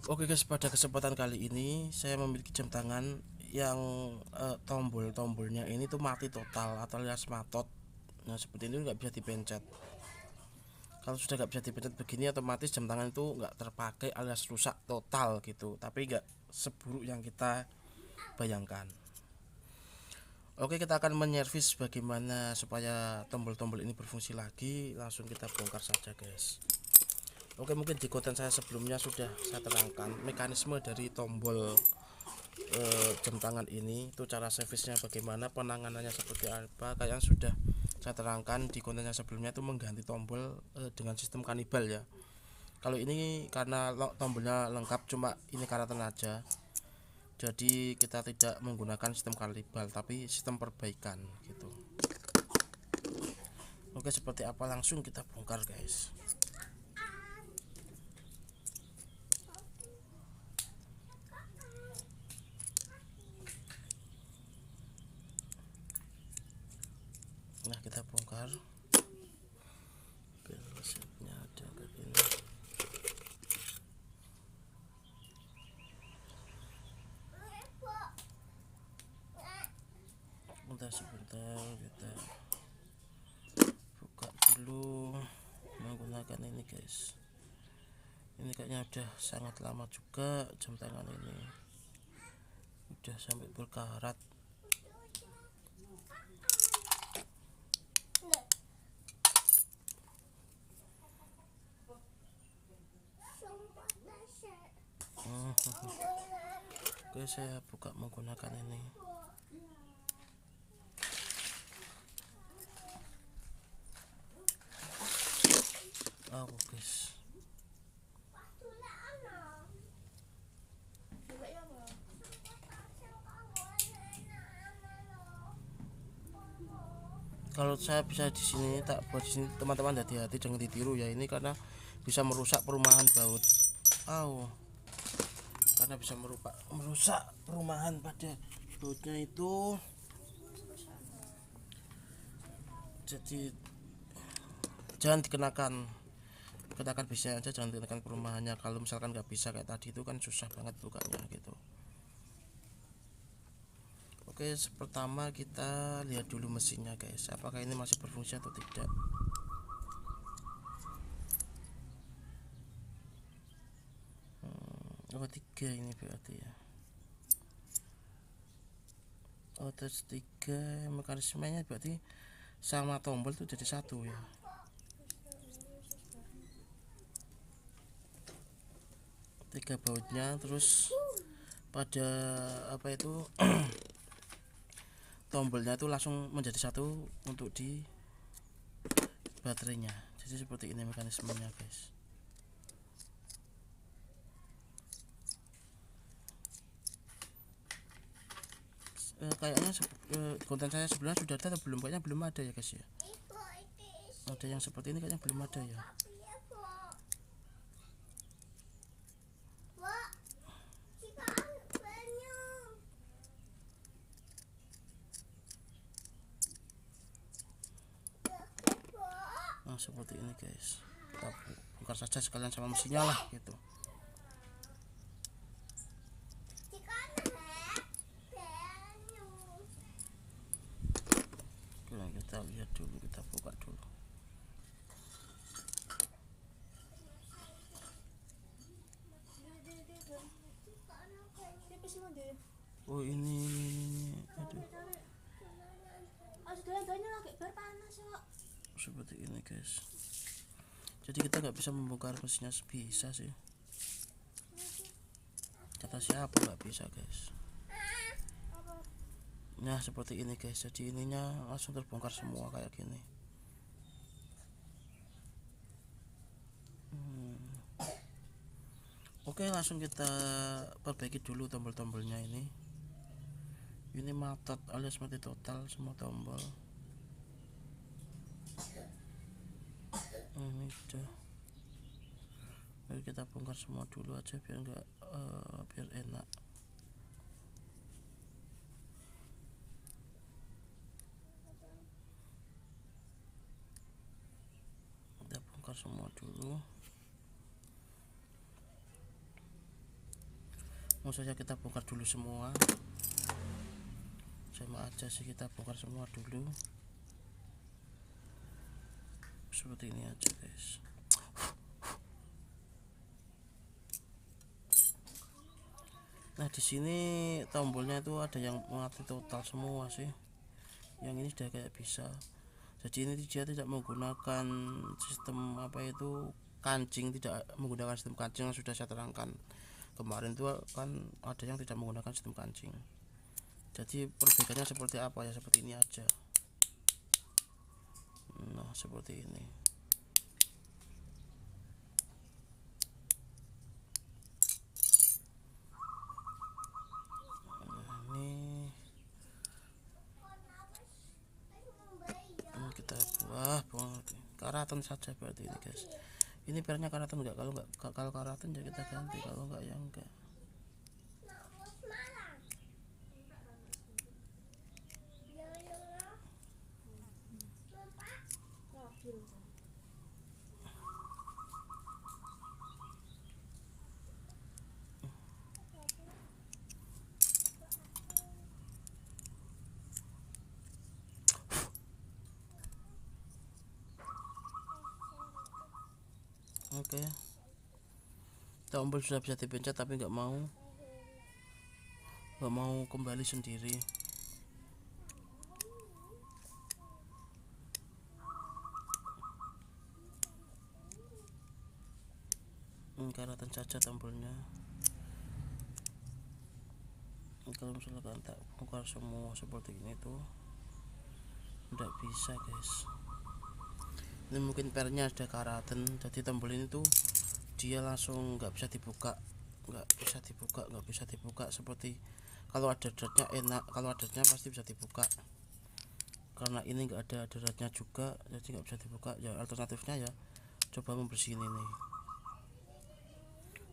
Oke guys, pada kesempatan kali ini saya memiliki jam tangan yang tombol-tombolnya ini tuh mati total atau alias matot. Nah seperti ini nggak bisa dipencet. Kalau sudah nggak bisa dipencet begini, otomatis jam tangan itu nggak terpakai alias rusak total gitu. Tapi nggak seburuk yang kita bayangkan. Oke, kita akan menyervis bagaimana supaya tombol-tombol ini berfungsi lagi. Langsung kita bongkar saja guys. Oke, mungkin di konten saya sebelumnya sudah saya terangkan mekanisme dari tombol jam tangan ini, itu cara servisnya bagaimana, penanganannya seperti apa. Kayak yang sudah saya terangkan di kontennya sebelumnya, itu mengganti tombol dengan sistem kanibal ya. Kalau ini karena tombolnya lengkap, cuma ini karatan aja, jadi kita tidak menggunakan sistem kanibal tapi sistem perbaikan gitu. Oke, seperti apa, langsung kita bongkar guys. Nah, kita bongkar. Resepnya ada kayak gini. Sebentar kita buka dulu menggunakan ini guys. Ini kayaknya udah sangat lama juga jam tangan ini, udah sampai berkarat. Oke, saya buka menggunakan ini. Oh guys, kalau saya bisa di sini tak buat di sini, teman-teman hati-hati jangan ditiru ya, ini karena bisa merusak perumahan baut. Oh, karena bisa merusak perumahan pada bautnya itu. Jadi jangan dikenakan bisa aja, jangan dikenakan perumahannya. Kalau misalkan nggak bisa kayak tadi itu kan susah banget bukanya gitu. Oke, pertama kita lihat dulu mesinnya guys, apakah ini masih berfungsi atau tidak. Oh, 3 ini berarti ya. Oh, terus 3 mekanismenya berarti sama tombol tuh jadi satu ya. 3 bautnya, terus pada apa itu tombolnya itu langsung menjadi satu untuk di baterainya. Jadi seperti ini mekanismenya guys. Kayaknya konten saya sebelumnya sudah ada atau belum, kayaknya belum ada ya guys ya. Ada yang seperti ini kayaknya belum ada ya. Nah seperti ini guys, kita bongkar saja sekalian sama mesinnya lah gitu. Nah, kita lihat dulu, kita buka dulu. Oh ini aduh, seperti ini guys. Jadi kita nggak bisa membongkar mesinnya bisa sih, kata siapa nggak bisa guys. Nah seperti ini guys, jadi ininya langsung terbongkar semua kayak gini. Oke, langsung kita perbaiki dulu tombol-tombolnya ini. Ini matot alias mati total semua tombol. Ini udah. Mari kita bongkar semua dulu aja biar enggak biar enak. Kita bongkar semua dulu. Maksudnya kita bongkar dulu semua, sama aja sih, kita bongkar semua dulu seperti ini aja guys. Nah di sini tombolnya itu ada yang mati total semua sih, yang ini sudah kayak bisa. Jadi ini dia tidak menggunakan sistem apa itu kancing, tidak menggunakan sistem kancing yang sudah saya terangkan kemarin tuh kan, ada yang tidak menggunakan sistem kancing. Jadi perbaikannya seperti apa ya, seperti ini aja. Nah seperti ini. Ini kita buang karatan saja berarti ini guys. Ini pernya karatan enggak? Kalau karatan ya kita ganti, kalau enggak ya enggak. Oke, tombol sudah bisa dipencet tapi nggak mau kembali sendiri. Karatan saja tombolnya. Kalau misalkan tak bongkar semua seperti ini tuh nggak bisa guys. Ini mungkin pernya ada karatan, jadi tombol ini tuh dia langsung nggak bisa dibuka, nggak bisa dibuka seperti kalau ada dratnya enak, kalau ada dratnya pasti bisa dibuka. Karena ini nggak ada dratnya juga, jadi nggak bisa dibuka. Ya alternatifnya ya coba membersihin ini.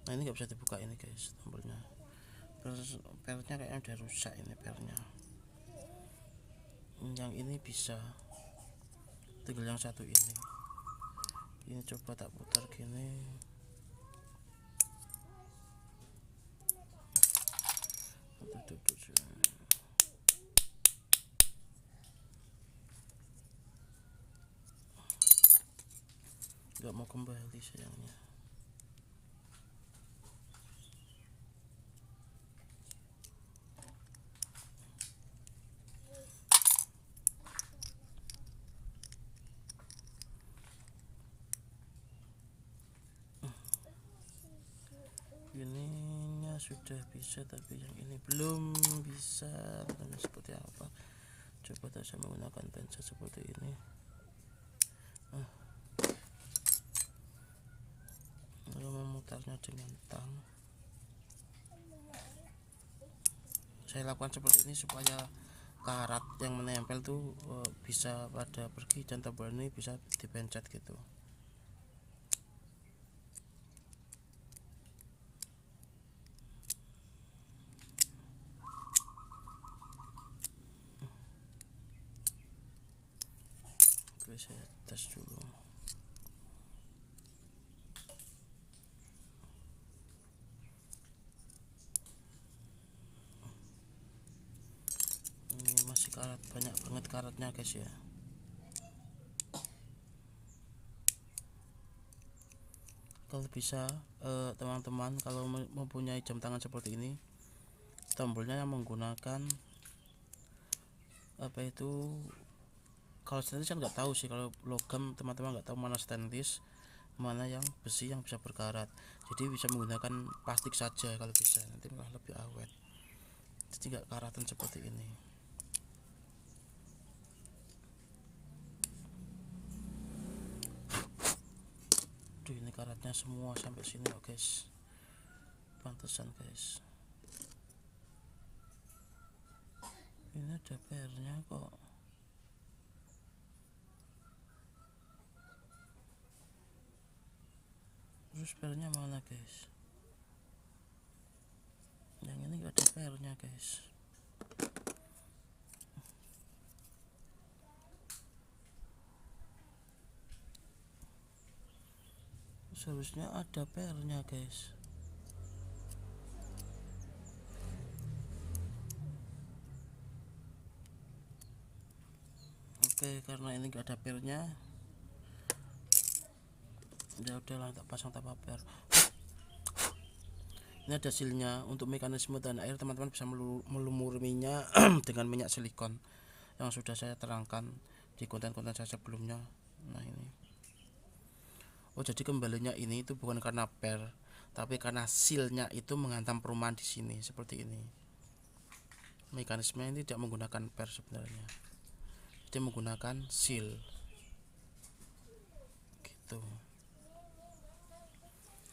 Nah ini nggak bisa dibuka ini guys tombolnya. Pernya kayaknya udah rusak ini pernya. Yang ini bisa, tinggal yang satu ini. Ini coba tak putar gini. Nggak mau kembali sayangnya. Ininya sudah bisa tapi yang ini belum bisa. Seperti apa, coba saya menggunakan pencet seperti ini. Lalu memutarnya dengan tang. Saya lakukan seperti ini supaya karat yang menempel tuh bisa pada pergi dan tombol ini bisa dipencet gitu. Oke, saya tes dulu. Ini masih karat, banyak banget karatnya guys ya. Kalau bisa teman-teman kalau mempunyai jam tangan seperti ini, tombolnya yang menggunakan apa itu, kalau stainless kan nggak tahu sih, kalau logam teman-teman nggak tahu mana stainless mana yang besi yang bisa berkarat, jadi bisa menggunakan plastik saja kalau bisa, nanti malah lebih awet, jadi nggak karatan seperti ini. Duh, ini karatnya semua sampai sini loh guys, pantesan guys. Ini ada pernya kok. Terus pernya mana guys? Yang ini gak ada pernya guys. Seharusnya ada pernya guys. Oke, karena ini enggak ada pernya, ya udahlah tak pasang tanpa per. Ini ada silnya. Untuk mekanisme dan air teman-teman bisa melumurinya dengan minyak silikon yang sudah saya terangkan di konten-konten saya sebelumnya. Nah ini, oh jadi kembalinya ini itu bukan karena per, tapi karena silnya itu menghantam perumahan di sini seperti ini. Mekanisme ini tidak menggunakan per sebenarnya, dia menggunakan sil gitu.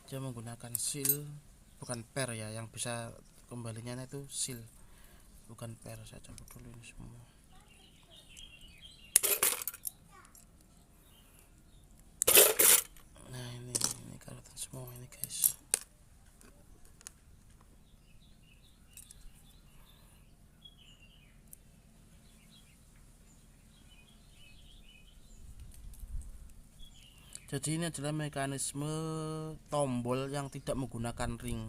Dia menggunakan sil, bukan per ya, yang bisa kembalinya itu sil, bukan per. Saya cabut dulu ini semua. Nah ini karetan semua ini guys. Jadi ini adalah mekanisme tombol yang tidak menggunakan ring.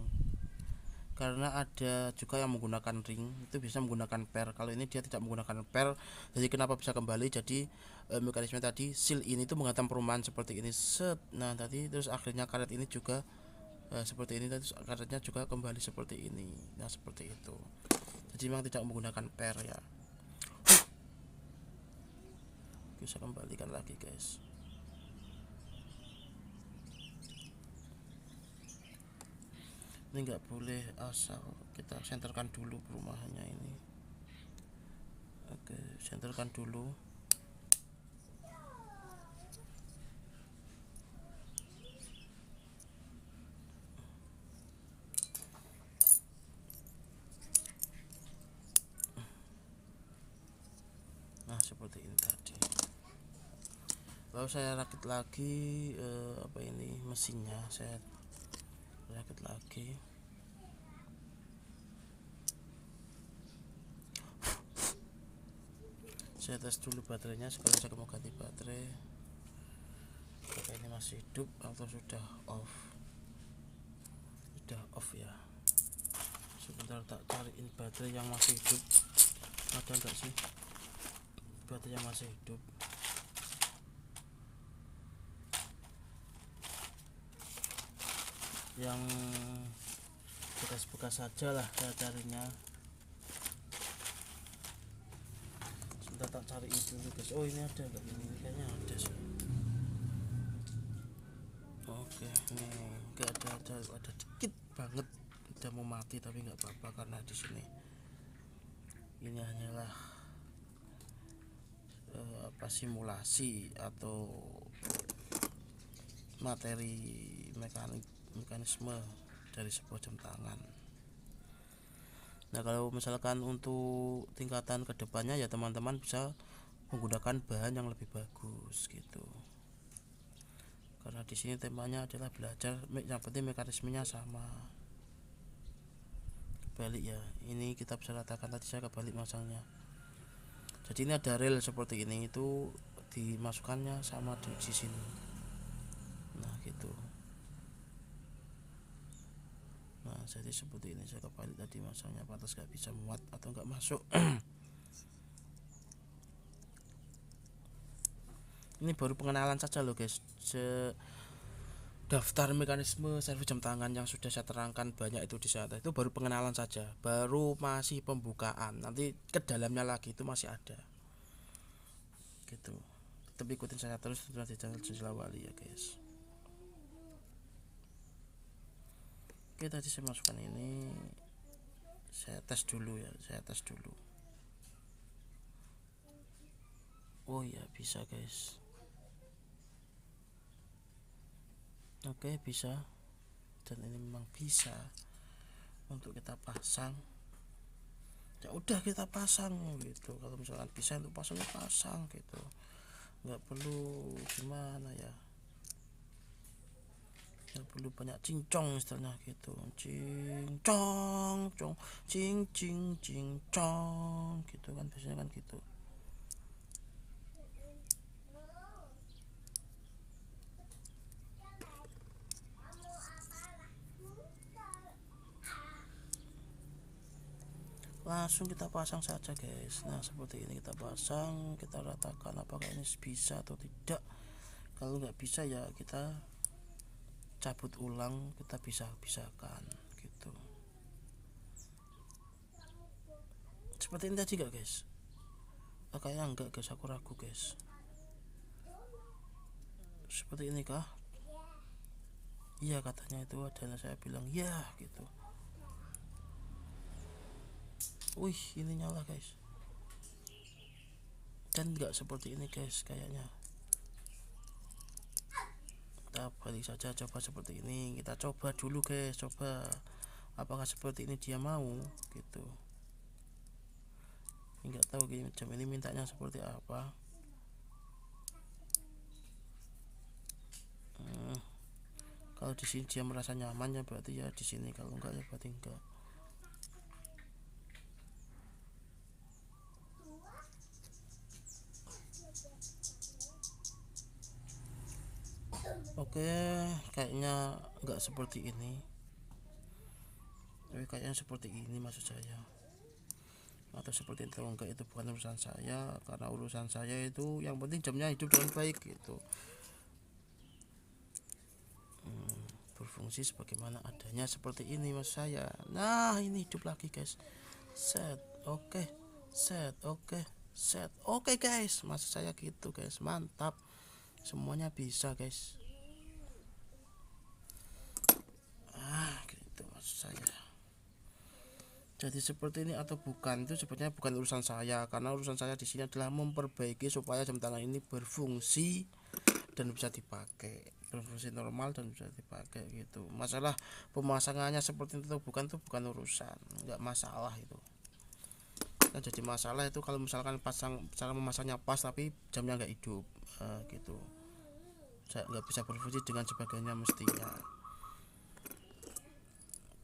Karena ada juga yang menggunakan ring, itu bisa menggunakan per. Kalau ini dia tidak menggunakan per, jadi kenapa bisa kembali? Jadi mekanisme tadi seal ini itu menghantam perumahan seperti ini set. Nah tadi terus akhirnya karet ini juga seperti ini, terus karetnya juga kembali seperti ini. Nah seperti itu. Jadi memang tidak menggunakan per ya. Bisa kembalikan lagi guys. Ini nggak boleh asal, kita senterkan dulu perumahannya ini. Oke, senterkan dulu. Nah seperti ini tadi. Lalu saya rakit lagi apa ini mesinnya, saya rakit lagi. Saya tes dulu baterainya, sekarang saya mau ganti baterai. Apakah ini masih hidup atau sudah off? Sudah off ya. Sebentar tak cariin baterai yang masih hidup. Ada enggak sih baterai yang masih hidup? Yang bekas-bekas saja lah saya carinya. Sebentar tak cariin dulu guys. Oh ini ada enggak? Ini kayaknya ada sih. Oke, ini enggak ada dikit banget, udah mau mati tapi nggak apa-apa karena di sini ini hanyalah simulasi atau materi mekanisme dari sebuah jam tangan. Nah kalau misalkan untuk tingkatan kedepannya ya teman-teman bisa menggunakan bahan yang lebih bagus gitu. Karena di sini temanya adalah belajar, yang penting mekanismenya sama. Balik ya, ini kita bisa ratakan, tadi saya kebalik masangnya. Jadi ini ada rel seperti ini, itu dimasukkannya sama di sini. Nah gitu. Nah jadi seperti ini, saya kebalik tadi masangnya, pantas gak bisa muat atau gak masuk. Ini baru pengenalan saja loh guys. Daftar mekanisme servis jam tangan yang sudah saya terangkan banyak itu di sana, itu baru pengenalan saja, baru masih pembukaan. Nanti ke dalamnya lagi itu masih ada gitu. Tetap ikutin saya terus di channel Jendela Wali ya guys. Oke, tadi saya masukkan ini, saya tes dulu ya, saya tes dulu. Oh ya bisa guys. Oke bisa, dan ini memang bisa untuk kita pasang. Ya udah kita pasang gitu. Kalau misalkan bisa untuk pasang gitu, nggak perlu gimana ya, nggak perlu banyak cincong istilahnya gitu. Cincong cong cing cing cincong gitu kan, biasanya kan gitu. langsung kita pasang saja guys. Nah seperti ini kita pasang, kita ratakan apakah ini bisa atau tidak. Kalau nggak bisa ya kita cabut ulang, kita pisahkan gitu. Seperti ini tadi gak guys? Kayaknya enggak guys, aku ragu guys. Seperti ini kah? Iya katanya itu ada, saya bilang ya gitu. Wih ini nyala guys, dan nggak seperti ini guys kayaknya. Kita balik saja, coba seperti ini. Kita coba dulu guys, coba apakah seperti ini dia mau gitu. Nggak tahu jam ini mintanya seperti apa. Kalau di sini dia merasa nyaman ya berarti ya di sini, kalau enggak ya berarti enggak. Oke, kayaknya enggak seperti ini. Tapi kayaknya seperti ini maksud saya. Atau seperti itu enggak, itu bukan urusan saya, karena urusan saya itu yang penting jamnya hidup dengan baik gitu. Berfungsi sebagaimana adanya seperti ini maksud saya. Nah ini hidup lagi guys. Set, oke. Set, oke. Set, oke guys, maksud saya gitu guys. Mantap, semuanya bisa guys. Gitu maksud saya. Jadi seperti ini atau bukan itu sebenarnya bukan urusan saya, karena urusan saya di sini adalah memperbaiki supaya jam tangan ini berfungsi dan bisa dipakai, berfungsi normal dan bisa dipakai gitu. Masalah pemasangannya seperti itu bukan urusan, nggak masalah itu. Yang jadi masalah itu kalau misalkan cara memasangnya pas tapi jamnya nggak hidup gitu, saya nggak bisa berfungsi dengan sebagainya mestinya,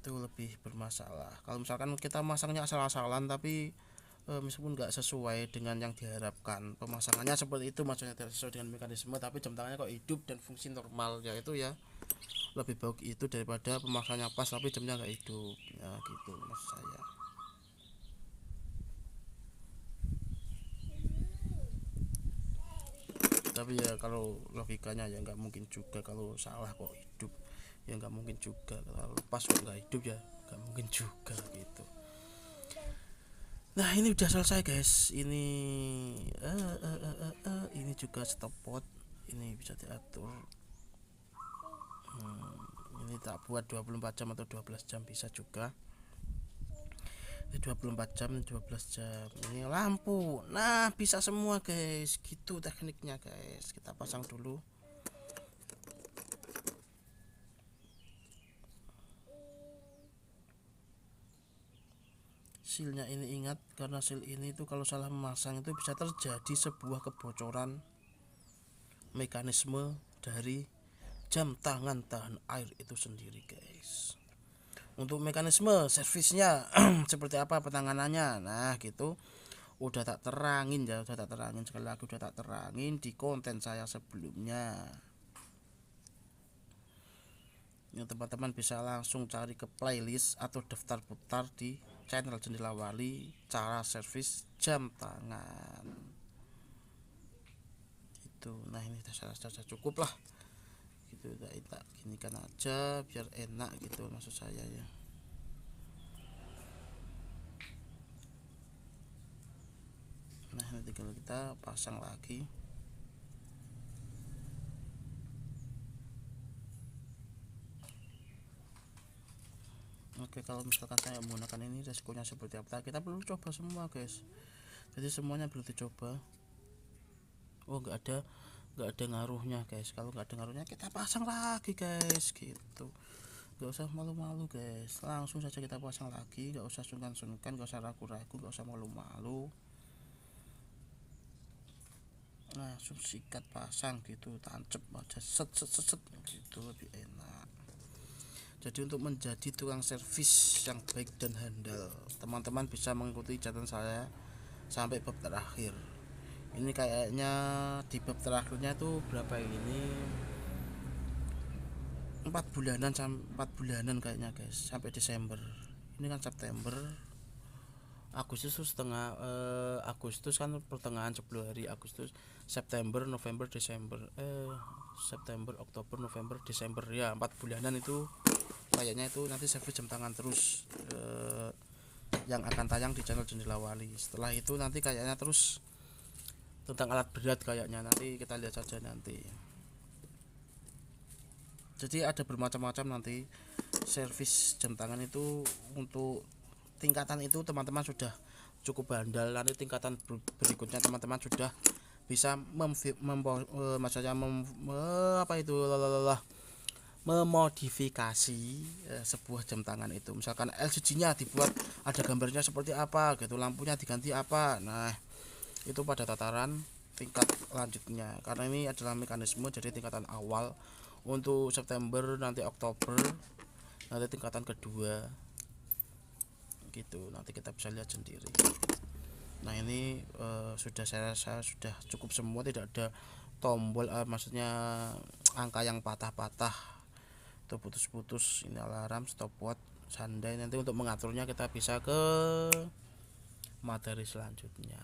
itu lebih bermasalah. Kalau misalkan kita masangnya asal-asalan tapi meskipun nggak sesuai dengan yang diharapkan, pemasangannya seperti itu maksudnya tidak sesuai dengan mekanisme tapi jam tangannya kok hidup dan fungsi normal, ya itu ya lebih baik itu daripada pemasangannya pas tapi jamnya nggak hidup ya gitu maksud saya. Tapi ya kalau logikanya ya nggak mungkin juga, kalau salah kok hidup ya nggak mungkin juga, kalau pas kok nggak hidup ya nggak mungkin juga gitu. Nah ini udah selesai guys, ini ini juga stopwatch, ini bisa diatur. Ini tak buat 24 jam atau 12 jam bisa juga. Ini 24 jam 12 jam. Ini lampu, nah bisa semua guys, gitu tekniknya guys. Kita pasang dulu. Sealnya ini ingat, karena seal ini itu kalau salah memasang itu bisa terjadi sebuah kebocoran mekanisme dari jam tangan tahan air itu sendiri guys. Untuk mekanisme servisnya seperti apa penanganannya, nah gitu udah tak terangin ya, sekali lagi udah tak terangin di konten saya sebelumnya. Yang teman-teman bisa langsung cari ke playlist atau daftar putar di channel Jendela Wali cara servis jam tangan itu. Nah ini sudah cukup lah gitu, kita ginikan aja biar enak gitu maksud saya ya. Nah ini tinggal kita pasang lagi. Oke, kalau misalkan saya menggunakan ini resikonya seperti apa, kita perlu coba semua guys, jadi semuanya perlu dicoba. Oh nggak ada ngaruhnya guys, kalau nggak ada ngaruhnya kita pasang lagi guys gitu, nggak usah malu-malu guys, langsung saja kita pasang lagi, nggak usah sungkan-sungkan, nggak usah ragu-ragu, nggak usah malu-malu, langsung sikat pasang gitu, tancep aja set gitu, lebih enak. Jadi untuk menjadi tukang servis yang baik dan handal, teman-teman bisa mengikuti catatan saya sampai bab terakhir. Ini kayaknya di bab terakhirnya itu berapa ini, 4 bulanan kayaknya guys, sampai Desember. Ini kan September, Agustus tuh setengah Agustus kan pertengahan 10 hari Agustus, September, November, Desember, September, Oktober, November, Desember, ya 4 bulanan itu kayaknya itu nanti servis jam tangan terus yang akan tayang di channel Jendela Wali. Setelah itu nanti kayaknya terus tentang alat berat kayaknya, nanti kita lihat saja nanti. Jadi ada bermacam-macam nanti servis jam tangan itu. Untuk tingkatan itu teman-teman sudah cukup bandal, nanti tingkatan berikutnya teman-teman sudah bisa memodifikasi sebuah jam tangan itu. Misalkan LCD nya dibuat ada gambarnya seperti apa gitu, lampunya diganti apa. Nah itu pada tataran tingkat lanjutnya, karena ini adalah mekanisme. Jadi tingkatan awal untuk September, nanti Oktober, nanti tingkatan kedua gitu, nanti kita bisa lihat sendiri. Nah ini sudah saya rasa sudah cukup semua, tidak ada tombol maksudnya angka yang patah-patah atau putus-putus. Ini alarm, stopwatch, sandai. Nanti untuk mengaturnya kita bisa ke materi selanjutnya.